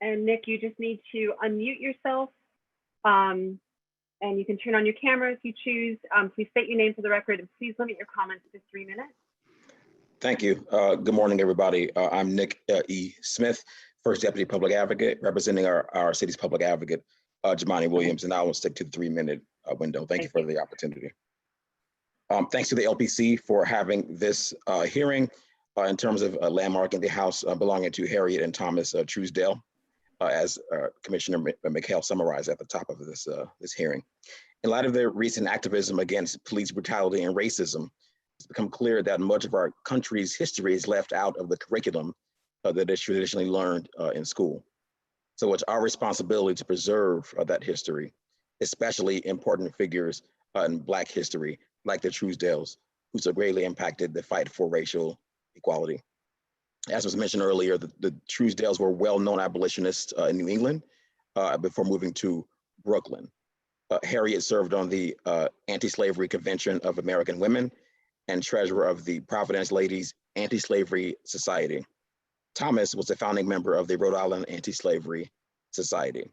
And Nick, you just need to unmute yourself, and you can turn on your camera if you choose. Please state your name for the record, and please limit your comments to 3 minutes. Thank you. Good morning, everybody. I'm Nick E. Smith, First Deputy Public Advocate, representing our city's public advocate, Jamani Williams, and I will stick to the 3-minute window. Thank you for the opportunity. Thanks to the LPC for having this hearing in terms of landmarking the house belonging to Harriet and Thomas Truesdale, as Commissioner McHale summarized at the top of this hearing. In light of their recent activism against police brutality and racism, it's become clear that much of our country's history is left out of the curriculum that is traditionally learned in school. So it's our responsibility to preserve that history, especially important figures in Black history, like the Truesdales, who so greatly impacted the fight for racial equality. As was mentioned earlier, the Truesdales were well-known abolitionists in New England before moving to Brooklyn. Harriet served on the Anti-Slavery Convention of American Women and treasurer of the Providence Ladies Anti-Slavery Society. Thomas was a founding member of the Rhode Island Anti-Slavery Society.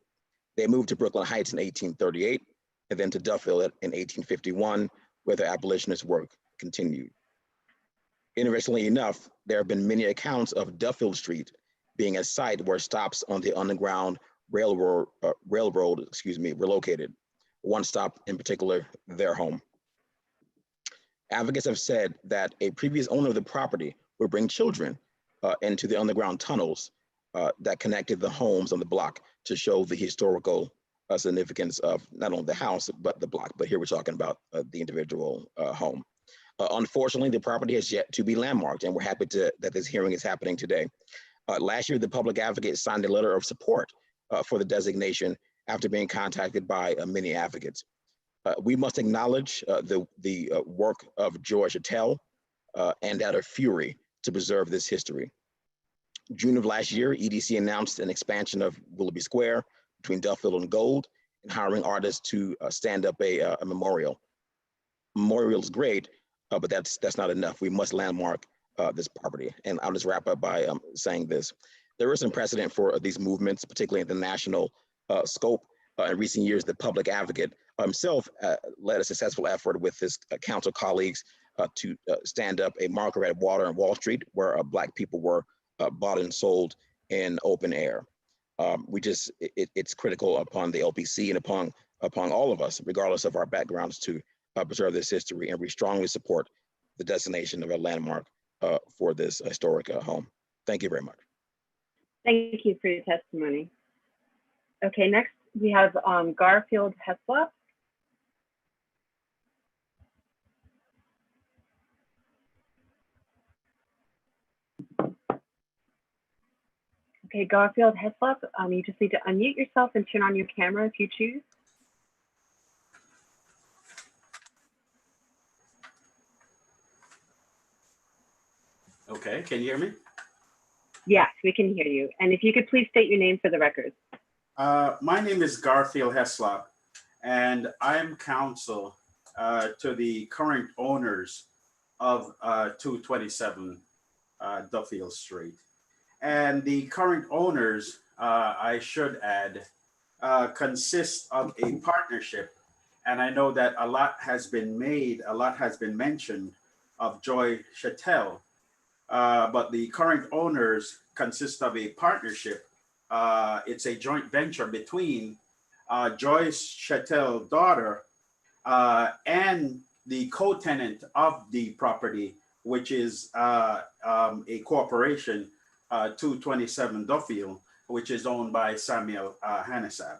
They moved to Brooklyn Heights in 1838 and then to Duffield in 1851, where their abolitionist work continued. Interestingly enough, there have been many accounts of Duffield Street being a site where stops on the Underground Railroad, were located. One stop in particular, their home. Advocates have said that a previous owner of the property would bring children into the underground tunnels that connected the homes on the block to show the historical significance of not only the house, but the block. But here we're talking about the individual home. Unfortunately, the property has yet to be landmarked, and we're happy that this hearing is happening today. Last year, the public advocate signed a letter of support for the designation after being contacted by many advocates. We must acknowledge the work of Joy Patel and that of FUREE to preserve this history. June of last year, EDC announced an expansion of Willoughby Square between Duffield and Gold and hiring artists to stand up a memorial. Memorial is great, but that's not enough. We must landmark this property. And I'll just wrap up by saying this. There is some precedent for these movements, particularly in the national scope. In recent years, the public advocate himself led a successful effort with his council colleagues to stand up a marker at Water and Wall Street, where Black people were bought and sold in open air. It's critical upon the LPC and upon all of us, regardless of our backgrounds, to preserve this history, and we strongly support the designation of a landmark for this historic home. Thank you very much. Thank you for your testimony. Okay, next we have Garfield Heslop. Okay, Garfield Heslop, you just need to unmute yourself and turn on your camera if you choose. Okay, can you hear me? Yes, we can hear you. And if you could please state your name for the record. My name is Garfield Heslop, and I am counsel to the current owners of 227 Duffield Street. And the current owners, I should add, consist of a partnership. And I know that a lot has been made, a lot has been mentioned of Joy Patel. But the current owners consist of a partnership. It's a joint venture between Joyce Chattel's daughter and the co-tenant of the property, which is a corporation, 227 Duffield, which is owned by Samuel Hannesab.